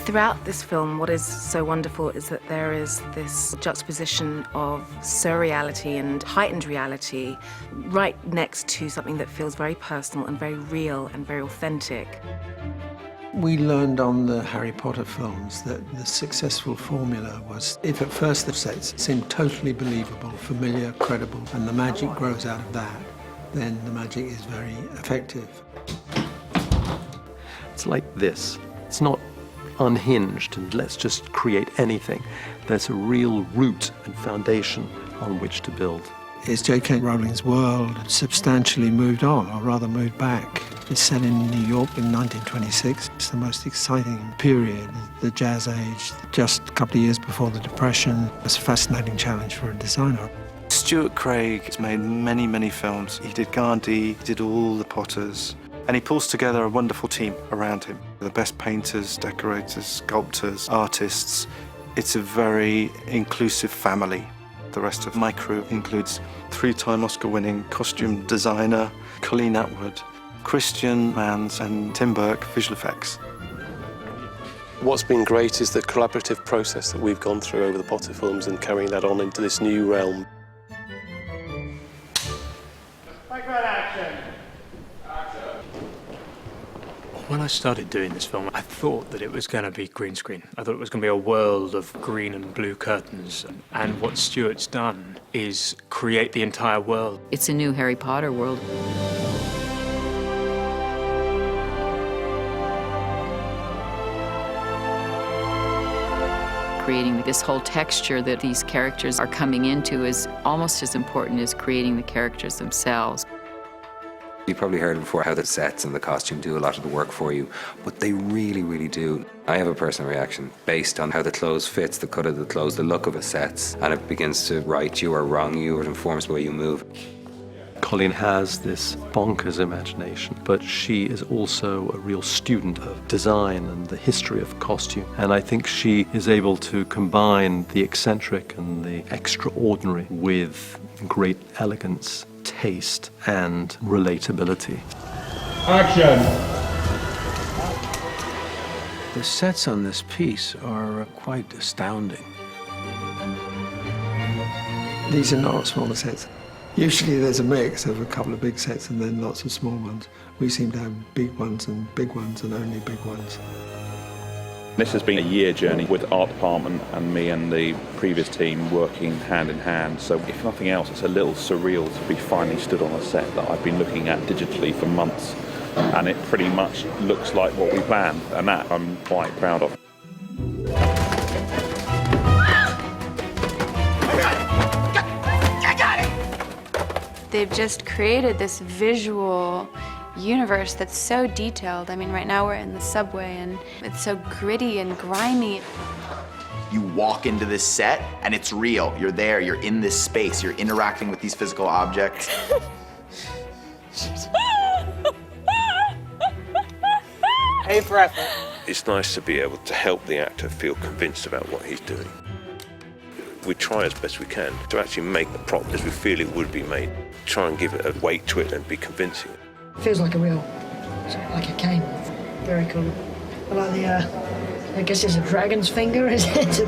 Throughout this film, what is so wonderful is that there is this juxtaposition of surreality and heightened reality right next to something that feels very personal and very real and very authentic. We learned on the Harry Potter films that the successful formula was, if at first the sets seemed totally believable, familiar, credible, and the magic grows out of that, then the magic is very effective. It's like this. It's not unhinged and let's just create anything. There's a real root and foundation on which to build. It's J.K. Rowling's world substantially moved on, or rather moved back. It's set in New York in 1926. It's the most exciting period, the Jazz Age, just a couple of years before the Depression. It's a fascinating challenge for a designer. Stuart Craig has made many, many films. He did Gandhi, he did all the Potters, and he pulls together a wonderful team around him. The best painters, decorators, sculptors, artists. It's a very inclusive family. The rest of my crew includes three-time Oscar-winning costume designer Colleen Atwood, Christian Mans and Tim Burke, visual effects. What's been great is the collaborative process that we've gone through over the Potter films and carrying that on into this new realm. When I started doing this film, I thought that it was going to be green screen. I thought it was going to be a world of green and blue curtains. And what Stuart's done is create the entire world. It's a new Harry Potter world. Creating this whole texture that these characters are coming into is almost as important as creating the characters themselves. You probably heard before how the sets and the costume do a lot of the work for you, but they really, really do. I have a personal reaction based on how the clothes fits, the cut of the clothes, the look of the sets, and it begins to right you or wrong you, or it informs the way you move. Colleen has this bonkers imagination, but she is also a real student of design and the history of costume. And I think she is able to combine the eccentric and the extraordinary with great elegance, taste, and relatability. Action! The sets on this piece are quite astounding. These are not smaller sets. Usually there's a mix of a couple of big sets and then lots of small ones. We seem to have big ones and only big ones. This has been a year journey with the art department and me and the previous team working hand in hand. So if nothing else, it's a little surreal to be finally stood on a set that I've been looking at digitally for months. And it pretty much looks like what we planned, and that I'm quite proud of. They've just created this visual universe that's so detailed. I mean, right now we're in the subway and it's so gritty and grimy. You walk into this set and it's real. You're there, you're in this space, you're interacting with these physical objects. A for effort. It's nice to be able to help the actor feel convinced about what he's doing. We try as best we can to actually make the prop as we feel it would be made. Try and give it a weight to it and be convincing. Feels like a real, like a cane. Very cool. I like the, I guess it's a dragon's finger, is it? To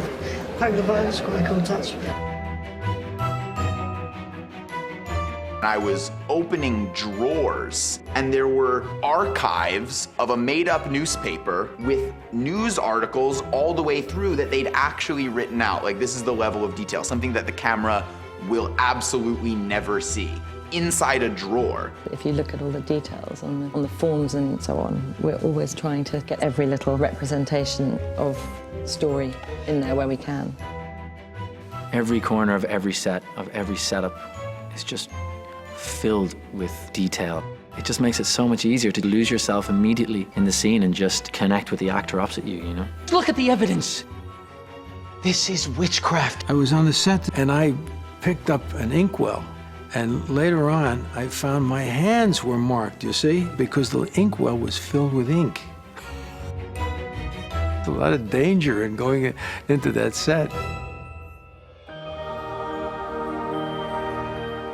poke the bone, it's quite a cool touch. I was opening drawers and there were archives of a made-up newspaper with news articles all the way through that they'd actually written out. Like, this is the level of detail, something that the camera will absolutely never see. Inside a drawer. If you look at all the details on the forms and so on, we're always trying to get every little representation of story in there where we can. Every corner of every set, of every setup is just filled with detail. It just makes it so much easier to lose yourself immediately in the scene and just connect with the actor opposite you, you know? Look at the evidence. This is witchcraft. I was on the set and I picked up an inkwell. And later on, I found my hands were marked, you see, because the inkwell was filled with ink. A lot of danger in going into that set.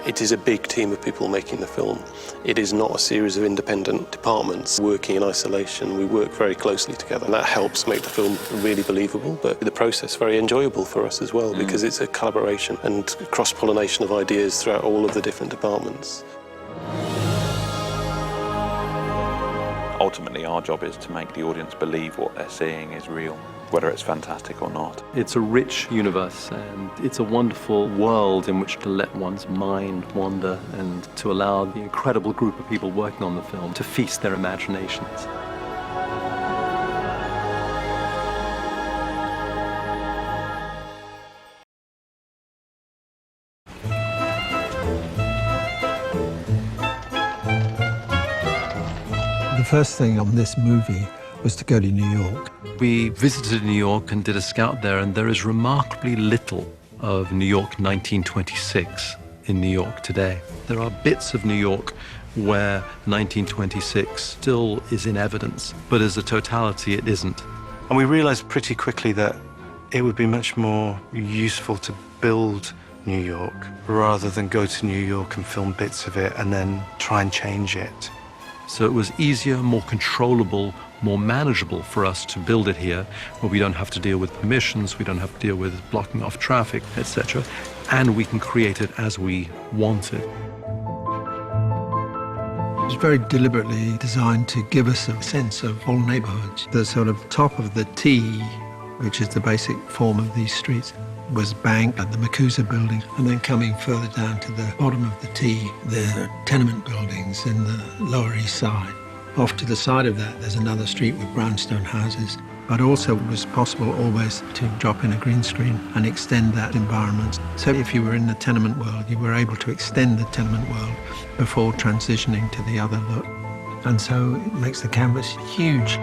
It is a big team of people making the film. It is not a series of independent departments working in isolation. We work very closely together, and that helps make the film really believable, but the process very enjoyable for us as well, because it's a collaboration and cross-pollination of ideas throughout all of the different departments. Ultimately, our job is to make the audience believe what they're seeing is real, whether it's fantastic or not. It's a rich universe, and it's a wonderful world in which to let one's mind wander and to allow the incredible group of people working on the film to feast their imaginations. The first thing on this movie was to go to New York. We visited New York and did a scout there, and there is remarkably little of New York 1926 in New York today. There are bits of New York where 1926 still is in evidence, but as a totality it isn't. And we realized pretty quickly that it would be much more useful to build New York rather than go to New York and film bits of it and then try and change it. So it was easier, more controllable, more manageable for us to build it here, where we don't have to deal with permissions, we don't have to deal with blocking off traffic, etc. And we can create it as we want it. It was very deliberately designed to give us a sense of whole neighborhoods. The sort of top of the T, which is the basic form of these streets, was Bank and the Makusa building, and then coming further down to the bottom of the T, the tenement buildings in the Lower East Side. Off to the side of that, there's another street with brownstone houses, but also it was possible always to drop in a green screen and extend that environment. So if you were in the tenement world, you were able to extend the tenement world before transitioning to the other look. And so it makes the canvas huge.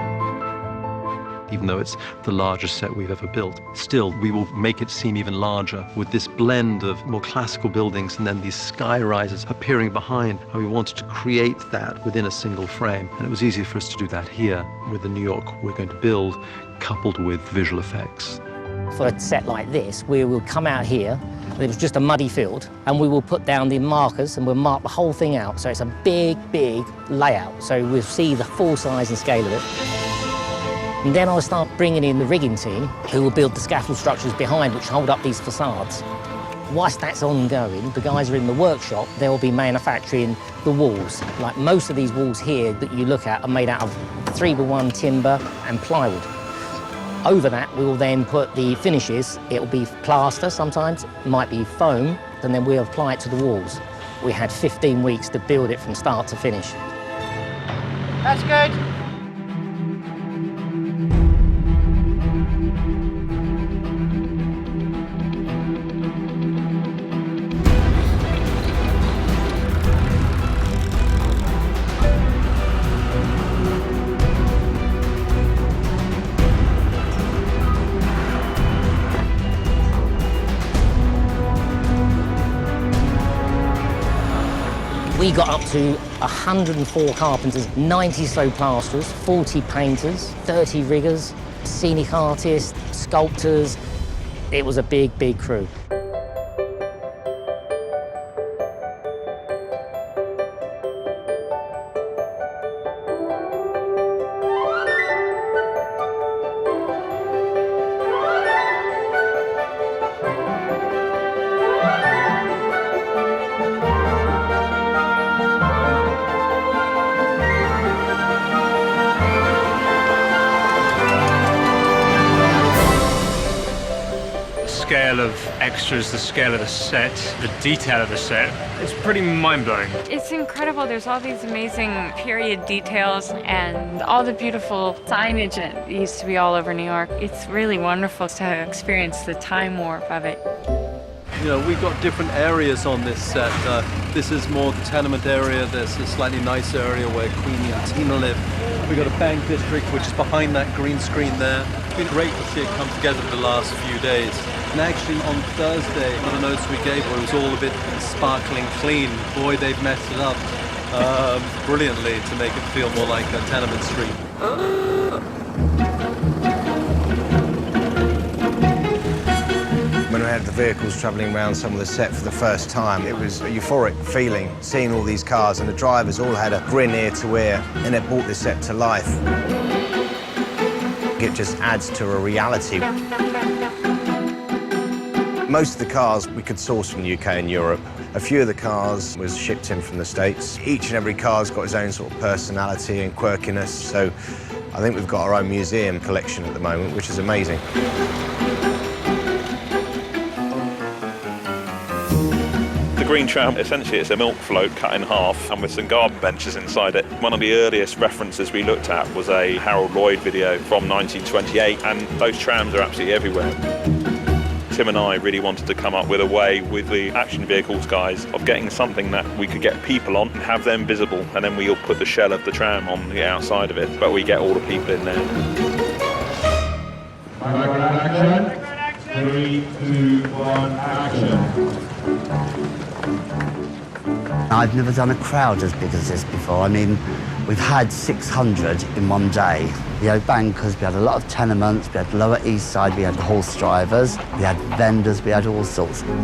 Even though it's the largest set we've ever built, still we will make it seem even larger with this blend of more classical buildings and then these sky rises appearing behind. And we wanted to create that within a single frame, and it was easier for us to do that here with the New York we're going to build, coupled with visual effects. For a set like this, we will come out here, it was just a muddy field, and we will put down the markers and we'll mark the whole thing out. So it's a big, big layout. So we'll see the full size and scale of it. And then I'll start bringing in the rigging team, who will build the scaffold structures behind which hold up these facades. Whilst that's ongoing, the guys are in the workshop, they'll be manufacturing the walls. Like most of these walls here that you look at are made out of 3x1 timber and plywood. Over that, we will then put the finishes. It'll be plaster sometimes, it might be foam, and then we'll apply it to the walls. We had 15 weeks to build it from start to finish. That's good. We got up to 104 carpenters, 90 so plasterers, 40 painters, 30 riggers, scenic artists, sculptors. It was a big, big crew. The scale of extras, the scale of the set, the detail of the set, it's pretty mind-blowing. It's incredible. There's all these amazing period details and all the beautiful signage that used to be all over New York. It's really wonderful to experience the time warp of it. You know, we've got different areas on this set. This is more the tenement area. There's a slightly nicer area where Queenie and Tina live. We've got a bank district, which is behind that green screen there. It's been great to see it come together the last few days. And actually on Thursday, one of the notes we gave where it was all a bit sparkling clean. Boy, they've messed it up brilliantly to make it feel more like a tenement street. When we had the vehicles travelling around some of the set for the first time. It was a euphoric feeling, seeing all these cars, and the drivers all had a grin ear to ear, and it brought the set to life. It just adds to a reality. Most of the cars we could source from the UK and Europe. A few of the cars was shipped in from the States. Each and every car's got its own sort of personality and quirkiness, so I think we've got our own museum collection at the moment, which is amazing. The green tram, essentially it's a milk float cut in half and with some garden benches inside it. One of the earliest references we looked at was a Harold Lloyd video from 1928, and those trams are absolutely everywhere. Tim and I really wanted to come up with a way with the action vehicles guys of getting something that we could get people on and have them visible, and then we'll put the shell of the tram on the outside of it, but we get all the people in there. Action. 3, 2, 1, action. I've never done a crowd as big as this before. I mean, we've had 600 in one day. We had bankers, we had a lot of tenements, we had Lower East Side, we had horse drivers, we had vendors, we had all sorts. Thank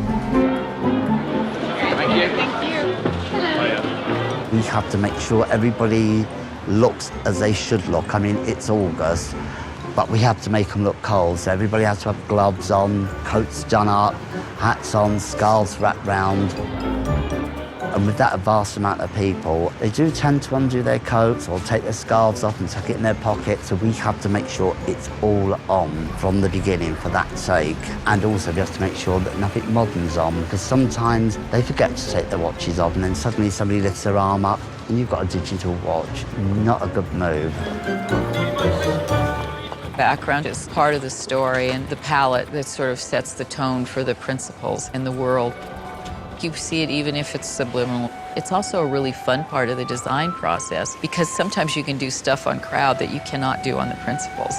you. Thank you. We have to make sure everybody looks as they should look. I mean, it's August, but we have to make them look cold. So everybody has to have gloves on, coats done up, hats on, scarves wrapped round. And with that vast amount of people, they do tend to undo their coats or take their scarves off and tuck it in their pocket, so we have to make sure it's all on from the beginning for that sake. And also we have to make sure that nothing modern's on, because sometimes they forget to take their watches off and then suddenly somebody lifts their arm up and you've got a digital watch. Not a good move. Background is part of the story and the palette that sort of sets the tone for the principles in the world. You see it even if it's subliminal. It's also a really fun part of the design process, because sometimes you can do stuff on crowd that you cannot do on the principles.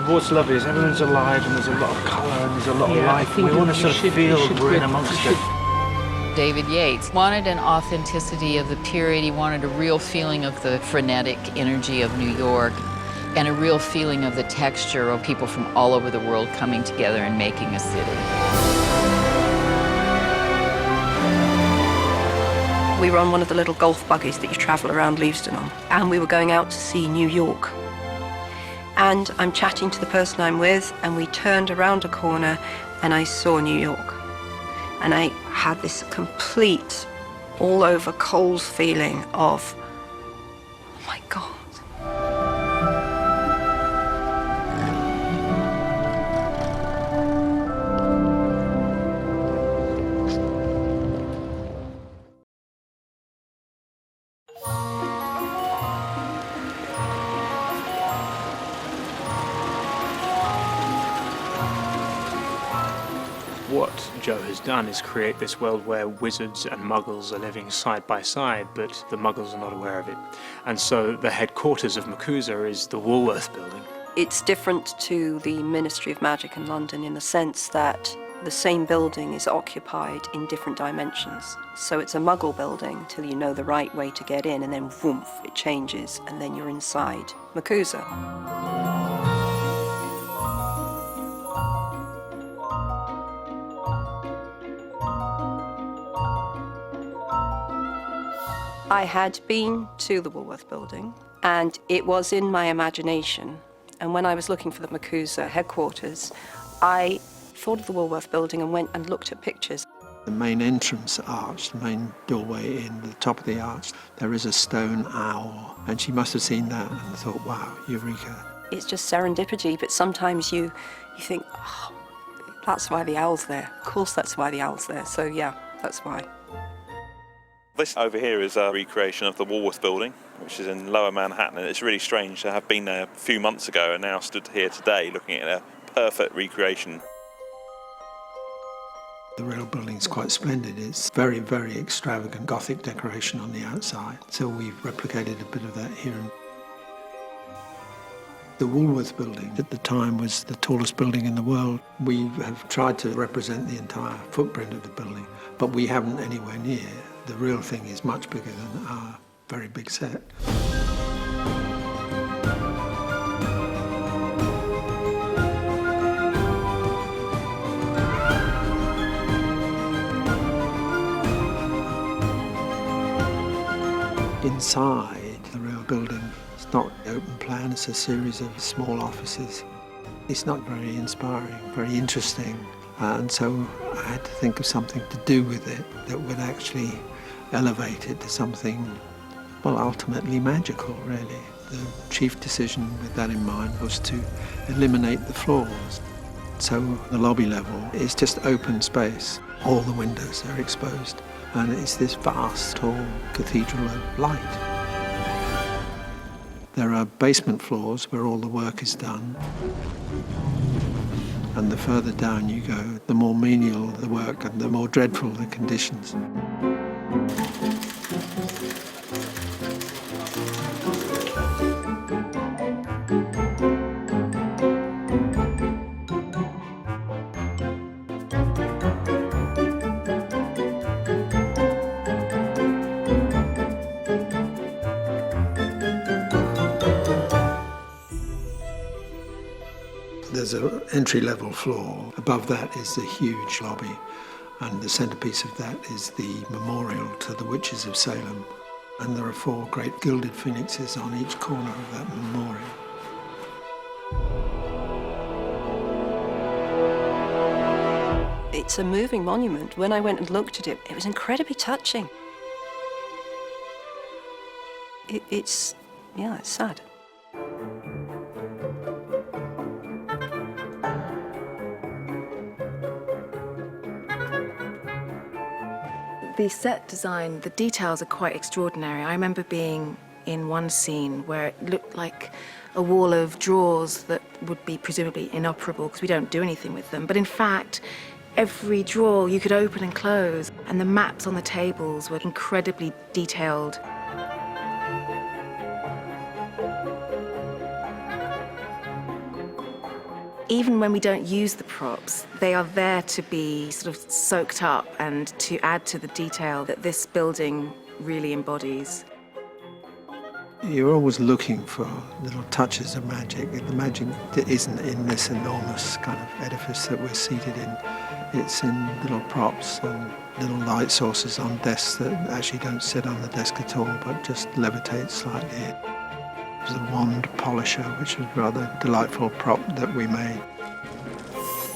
What's lovely is everyone's alive and there's a lot of colour and there's a lot of life. We want to sort of feel we're in amongst it. David Yates wanted an authenticity of the period. He wanted a real feeling of the frenetic energy of New York and a real feeling of the texture of people from all over the world coming together and making a city. We were on one of the little golf buggies that you travel around Leavesden on, and we were going out to see New York. And I'm chatting to the person I'm with, and we turned around a corner and I saw New York. And I had this complete, all over coals feeling of, oh my God. What Joe has done is create this world where wizards and muggles are living side by side, but the muggles are not aware of it. And so the headquarters of MACUSA is the Woolworth building. It's different to the Ministry of Magic in London in the sense that the same building is occupied in different dimensions. So it's a muggle building till you know the right way to get in, and then whoomph, it changes, and then you're inside MACUSA. I had been to the Woolworth building, and it was in my imagination. And when I was looking for the MACUSA headquarters, I thought of the Woolworth building and went and looked at pictures. The main entrance arch, the main doorway in the top of the arch, there is a stone owl, and she must have seen that and thought, wow, eureka. It's just serendipity, but sometimes you think, oh, that's why the owl's there. Of course that's why the owl's there, so yeah, that's why. This over here is a recreation of the Woolworth building, which is in Lower Manhattan, and it's really strange to have been there a few months ago and now stood here today looking at a perfect recreation. The real building's quite splendid. It's very, very extravagant Gothic decoration on the outside, so we've replicated a bit of that here. The Woolworth building at the time was the tallest building in the world. We have tried to represent the entire footprint of the building, but we haven't anywhere near. The real thing is much bigger than our very big set. inside the real building. It's not open plan, it's a series of small offices. It's not very inspiring, very interesting, and so I had to think of something to do with it that would actually elevate it to something, well, ultimately magical, really. The chief decision with that in mind was to eliminate the floors. So the lobby level is just open space. All the windows are exposed, and it's this vast, tall cathedral of light. There are basement floors where all the work is done. And the further down you go, the more menial the work and the more dreadful the conditions. There's an entry-level floor. Above that is the huge lobby, and the centerpiece of that is the memorial to the witches of Salem. And there are 4 great gilded phoenixes on each corner of that memorial. It's a moving monument. When I went and looked at it, it was incredibly touching. It's sad. The set design, the details are quite extraordinary. I remember being in one scene where it looked like a wall of drawers that would be presumably inoperable because we don't do anything with them. But in fact, every drawer you could open and close, and the maps on the tables were incredibly detailed. Even when we don't use the props, they are there to be sort of soaked up and to add to the detail that this building really embodies. You're always looking for little touches of magic. The magic isn't in this enormous kind of edifice that we're seated in. It's in little props and little light sources on desks that actually don't sit on the desk at all, but just levitate slightly. There's a wand polisher, which was a rather delightful prop that we made.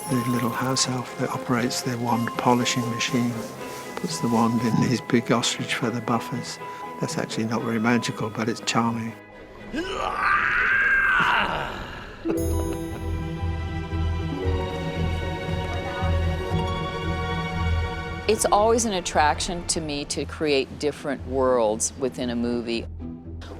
The little house elf that operates the wand polishing machine puts the wand in these big ostrich feather buffers. That's actually not very magical, but it's charming. It's always an attraction to me to create different worlds within a movie.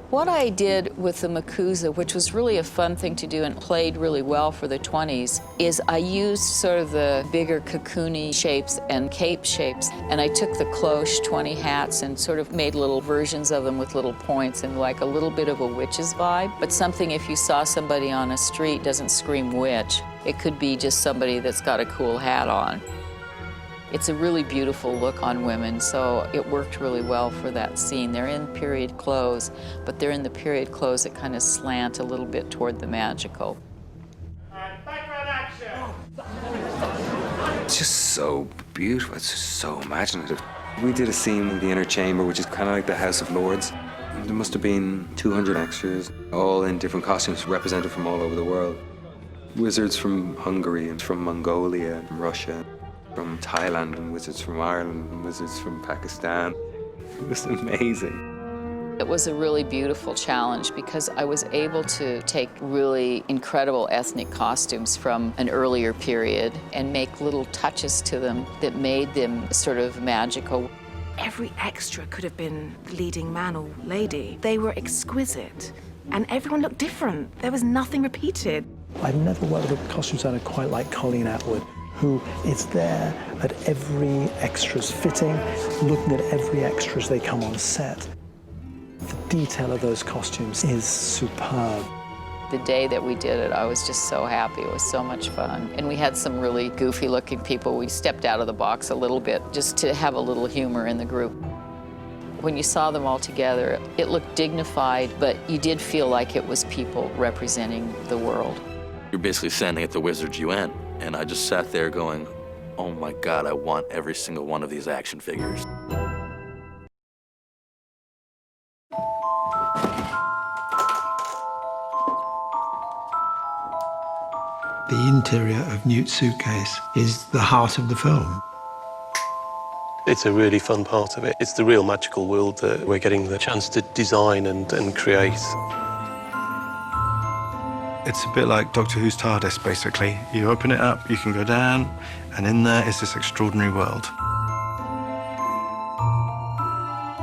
What I did with the Makuza, which was really a fun thing to do and played really well for the 20s, is I used sort of the bigger cocoony shapes and cape shapes, and I took the cloche 20 hats and sort of made little versions of them with little points and like a little bit of a witch's vibe, but something if you saw somebody on a street doesn't scream witch. It could be just somebody that's got a cool hat on. It's a really beautiful look on women, so it worked really well for that scene. They're in period clothes, but they're in the period clothes that kind of slant a little bit toward the magical. It's just so beautiful, it's just so imaginative. We did a scene in the inner chamber, which is kind of like the House of Lords. There must have been 200 extras, all in different costumes, represented from all over the world. Wizards from Hungary and from Mongolia, from Russia, from Thailand, and wizards from Ireland, and wizards from Pakistan. It was amazing. It was a really beautiful challenge because I was able to take really incredible ethnic costumes from an earlier period and make little touches to them that made them sort of magical. Every extra could have been the leading man or lady. They were exquisite, and everyone looked different. There was nothing repeated. I've never worked with a costume designer quite like Colleen Atwood, who is there at every extra's fitting, looking at every extra as they come on set. The detail of those costumes is superb. The day that we did it, I was just so happy. It was so much fun. And we had some really goofy-looking people. We stepped out of the box a little bit just to have a little humor in the group. When you saw them all together, it looked dignified, but you did feel like it was people representing the world. You're basically standing at the Wizard's UN. And I just sat there going, oh my God, I want every single one of these action figures. The interior of Newt's suitcase is the heart of the film. It's a really fun part of it. It's the real magical world that we're getting the chance to design and create. It's a bit like Doctor Who's TARDIS, basically. You open it up, you can go down, and in there is this extraordinary world.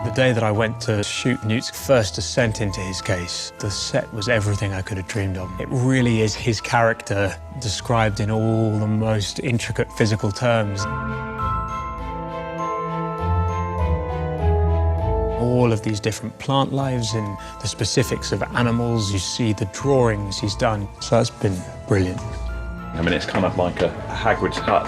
The day that I went to shoot Newt's first ascent into his case, the set was everything I could have dreamed of. It really is his character described in all the most intricate physical terms. All of these different plant lives and the specifics of animals. You see the drawings he's done. So that's been brilliant. I mean, it's kind of like a Hagrid's hut.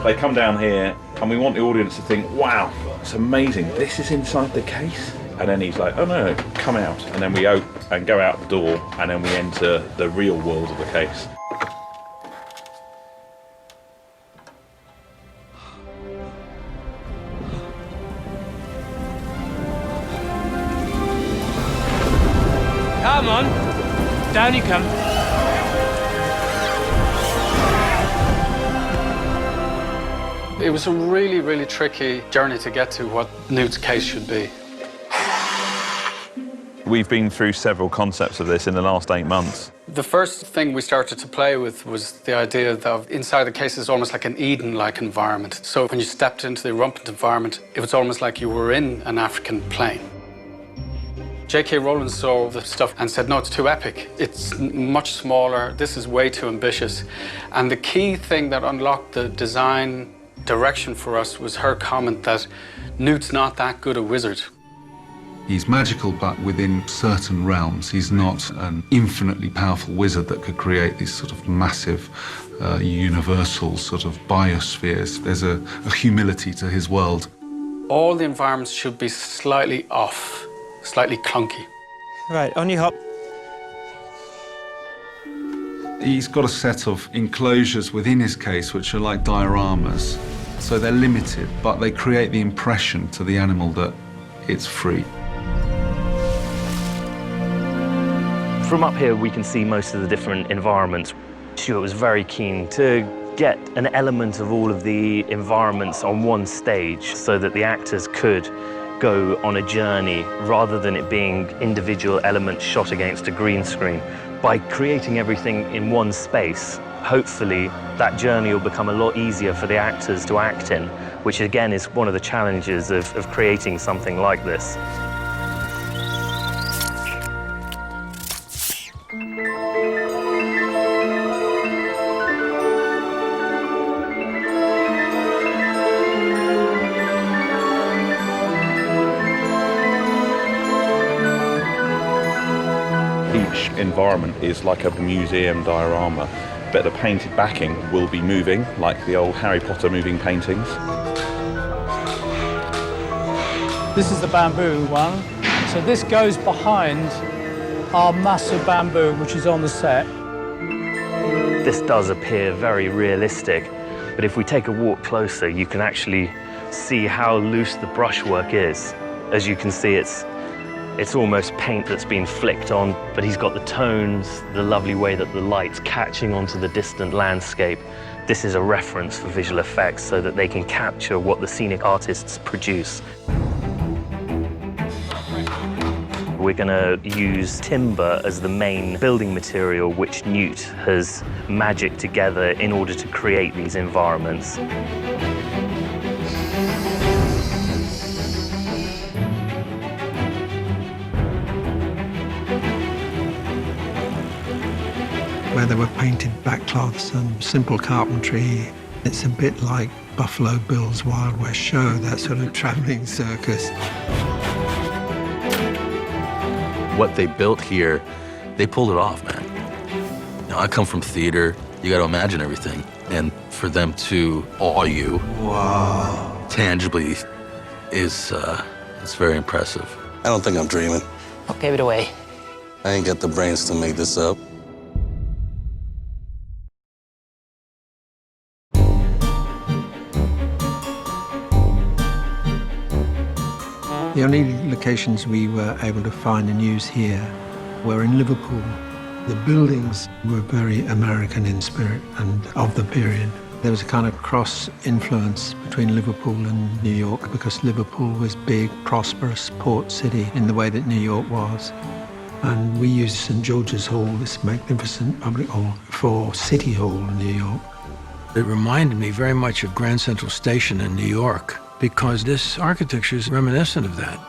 They come down here and we want the audience to think, wow, it's amazing. This is inside the case. And then he's like, oh no, come out. And then we go out the door and then we enter the real world of the case. Come on, down you come. It was a really, really tricky journey to get to what Newt's case should be. We've been through several concepts of this in the last 8 months. The first thing we started to play with was the idea that inside the case is almost like an Eden-like environment. So when you stepped into the rampant environment, it was almost like you were in an African plain. J.K. Rowling saw the stuff and said, no, it's too epic. It's much smaller. This is way too ambitious. And the key thing that unlocked the design direction for us was her comment that Newt's not that good a wizard. He's magical, but within certain realms. He's not an infinitely powerful wizard that could create these sort of massive, universal sort of biospheres. There's a humility to his world. All the environments should be slightly off. Slightly clunky. Right, on your hop. He's got a set of enclosures within his case which are like dioramas. So they're limited, but they create the impression to the animal that it's free. From up here, we can see most of the different environments. Stuart was very keen to get an element of all of the environments on one stage so that the actors could go on a journey rather than it being individual elements shot against a green screen. By creating everything in one space, hopefully that journey will become a lot easier for the actors to act in, which again is one of the challenges of creating something like this. Each environment is like a museum diorama, but the painted backing will be moving, like the old Harry Potter moving paintings. This is the bamboo one. So this goes behind our massive bamboo, which is on the set. This does appear very realistic, but if we take a walk closer, you can actually see how loose the brushwork is. As you can see, it's almost paint that's been flicked on, but he's got the tones, the lovely way that the light's catching onto the distant landscape. This is a reference for visual effects so that they can capture what the scenic artists produce. We're going to use timber as the main building material, which Newt has magicked together in order to create these environments. Where there were painted backcloths and simple carpentry. It's a bit like Buffalo Bill's Wild West Show, that sort of traveling circus. What they built here, they pulled it off, man. You know, I come from theater. You got to imagine everything. And for them to awe you tangibly is it's very impressive. I don't think I'm dreaming. Oh, give it away. I ain't got the brains to make this up. The only locations we were able to find and use here were in Liverpool The buildings were very American in spirit and of the period. There was a kind of cross-influence between Liverpool and New York because Liverpool was big, prosperous port city in the way that New York was. And we used St. George's Hall, this magnificent public hall, for City Hall in New York. It reminded me very much of Grand Central Station in New York because this architecture is reminiscent of that.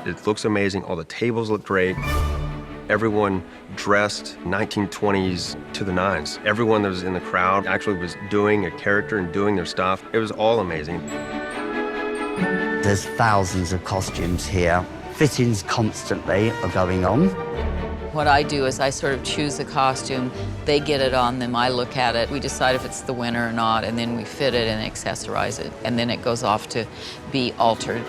It looks amazing. All the tables look great. Everyone dressed 1920s to the nines. Everyone that was in the crowd actually was doing a character and doing their stuff. It was all amazing. There's thousands of costumes here. Fittings constantly are going on. What I do is I sort of choose a costume, they get it on them, I look at it, we decide if it's the winner or not, and then we fit it and accessorize it. And then it goes off to be altered.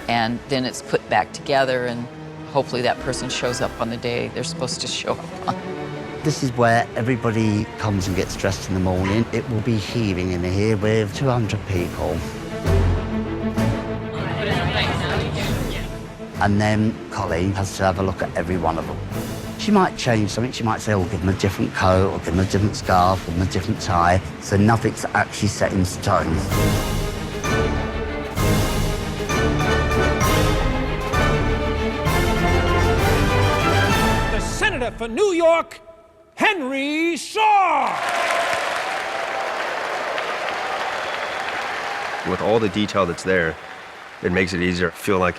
And then it's put back together, and hopefully that person shows up on the day they're supposed to show up on. This is where everybody comes and gets dressed in the morning. It will be heaving in here with 200 people. And then Colleen has to have a look at every one of them. She might change something. She might say, oh, give them a different coat, or give them a different scarf, or give them a different tie. So nothing's actually set in stone. The Senator for New York, Henry Shaw! With all the detail that's there, it makes it easier to feel like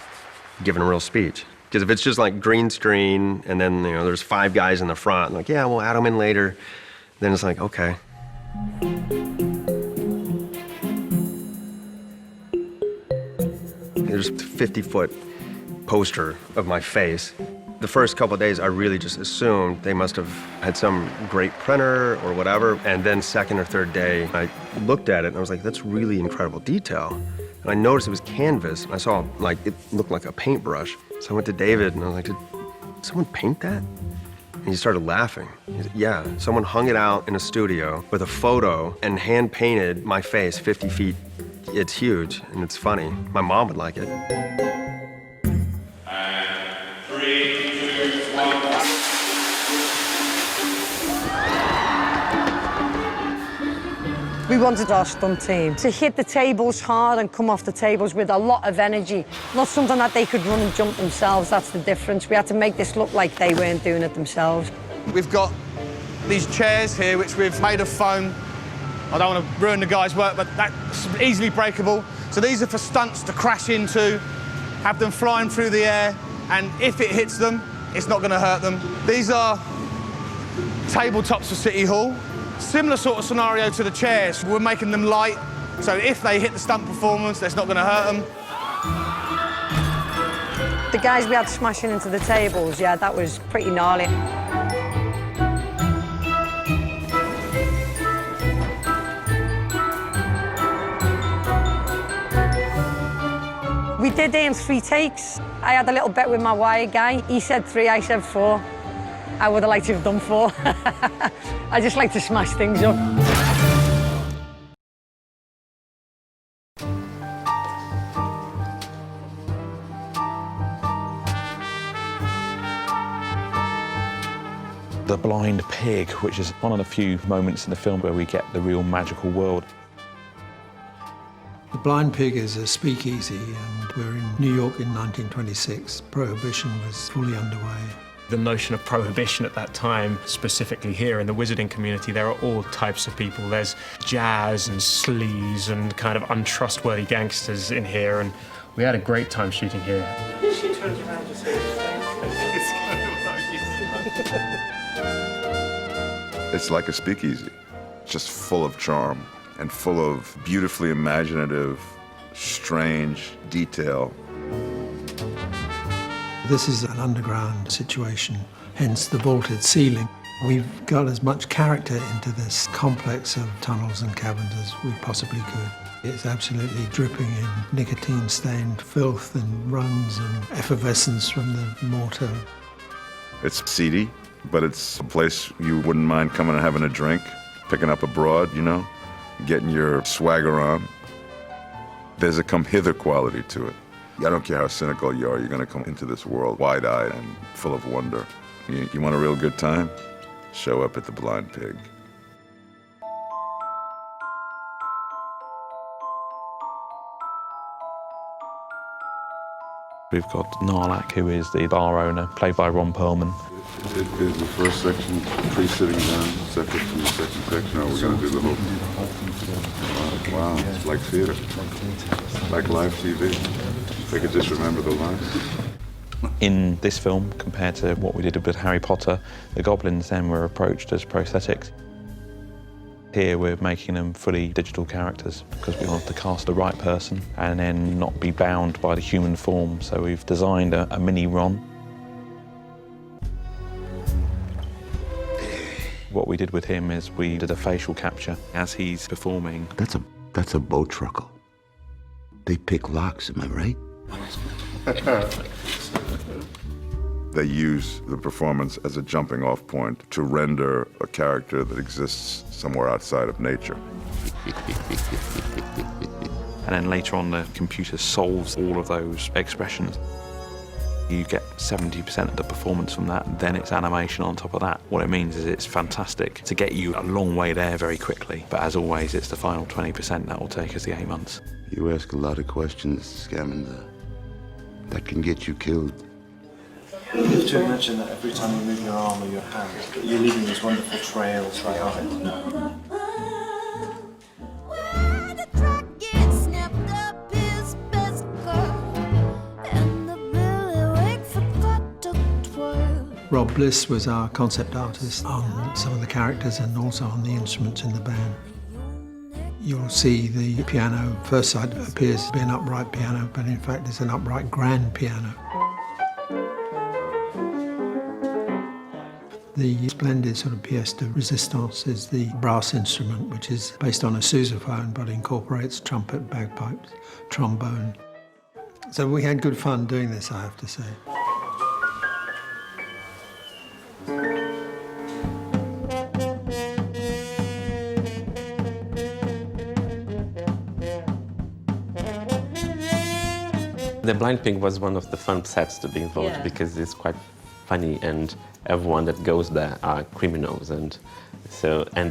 giving a real speech. Because if it's just like green screen and then, you know, there's 5 guys in the front, like, yeah, we'll add them in later, then it's like, okay. There's a 50-foot poster of my face. The first couple of days, I really just assumed they must have had some great printer or whatever. And then second or third day, I looked at it and I was like, that's really incredible detail. And I noticed it was canvas. I saw, like, it looked like a paintbrush. So I went to David and I was like, did someone paint that? And he started laughing. He said, yeah, someone hung it out in a studio with a photo and hand painted my face 50 feet. It's huge and it's funny. My mom would like it. And 3, 2, 1. We wanted our stunt team to hit the tables hard and come off the tables with a lot of energy. Not something that they could run and jump themselves, that's the difference. We had to make this look like they weren't doing it themselves. We've got these chairs here, which we've made of foam. I don't want to ruin the guy's work, but that's easily breakable. So these are for stunts to crash into, have them flying through the air, and if it hits them, it's not going to hurt them. These are tabletops for City Hall. Similar sort of scenario to the chairs. We're making them light, so if they hit the stunt performance, that's not going to hurt them. The guys we had smashing into the tables, yeah, that was pretty gnarly. We did it in 3 takes. I had a little bet with my wire guy. He said 3, I said 4. I would have liked to have done 4. I just like to smash things up. The blind pig, which is one of the few moments in the film where we get the real magical world. The Blind Pig is a speakeasy, and we're in New York in 1926. Prohibition was fully underway. The notion of prohibition at that time, specifically here in the wizarding community, there are all types of people. There's jazz and sleaze and kind of untrustworthy gangsters in here, and we had a great time shooting here. She turns around to say it's kind of It's like a speakeasy, just full of charm and full of beautifully imaginative, strange detail. This is an underground situation, hence the vaulted ceiling. We've got as much character into this complex of tunnels and caverns as we possibly could. It's absolutely dripping in nicotine-stained filth and runs and effervescence from the mortar. It's seedy, but it's a place you wouldn't mind coming and having a drink, picking up a broad, you know, getting your swagger on. There's a come-hither quality to it. I don't care how cynical you are, you're going to come into this world wide-eyed and full of wonder. You want a real good time? Show up at the Blind Pig. We've got Narlak, who is the bar owner, played by Ron Perlman. Is the first section pre-sitting down, separate from the second section, or we're going to do the whole thing? Wow, it's like theater, like live TV. If I could just remember the lines. In this film, compared to what we did with Harry Potter, the goblins then were approached as prosthetics. Here we're making them fully digital characters because we want to cast the right person and then not be bound by the human form. So we've designed a mini Ron. What we did with him is we did a facial capture as he's performing. That's a bow truckle. They pick locks, am I right? They use the performance as a jumping off point to render a character that exists somewhere outside of nature. And then later on, the computer solves all of those expressions. You get 70% of the performance from that, then it's animation on top of that. What it means is it's fantastic to get you a long way there very quickly. But as always, it's the final 20% that will take us the 8 months. You ask a lot of questions, Scamander. That can get you killed. You have to imagine that every time you move your arm or your hand, you're leaving these wonderful trails behind. Rob Bliss was our concept artist on some of the characters and also on the instruments in the band. You'll see the piano, first sight appears to be an upright piano, but in fact it's an upright grand piano. The splendid sort of pièce de résistance is the brass instrument, which is based on a sousaphone but incorporates trumpet, bagpipes, trombone. So we had good fun doing this, I have to say. The Blind Pig was one of the fun sets to be involved because it's quite funny and everyone that goes there are criminals and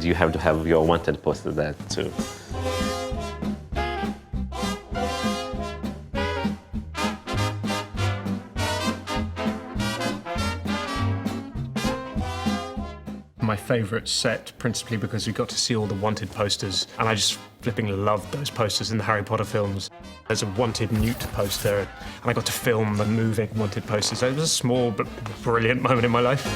you have to have your wanted poster there too. My favourite set, principally because we got to see all the wanted posters, and I just flipping loved those posters in the Harry Potter films. There's a wanted Newt poster, and I got to film the moving wanted posters. So it was a small but brilliant moment in my life.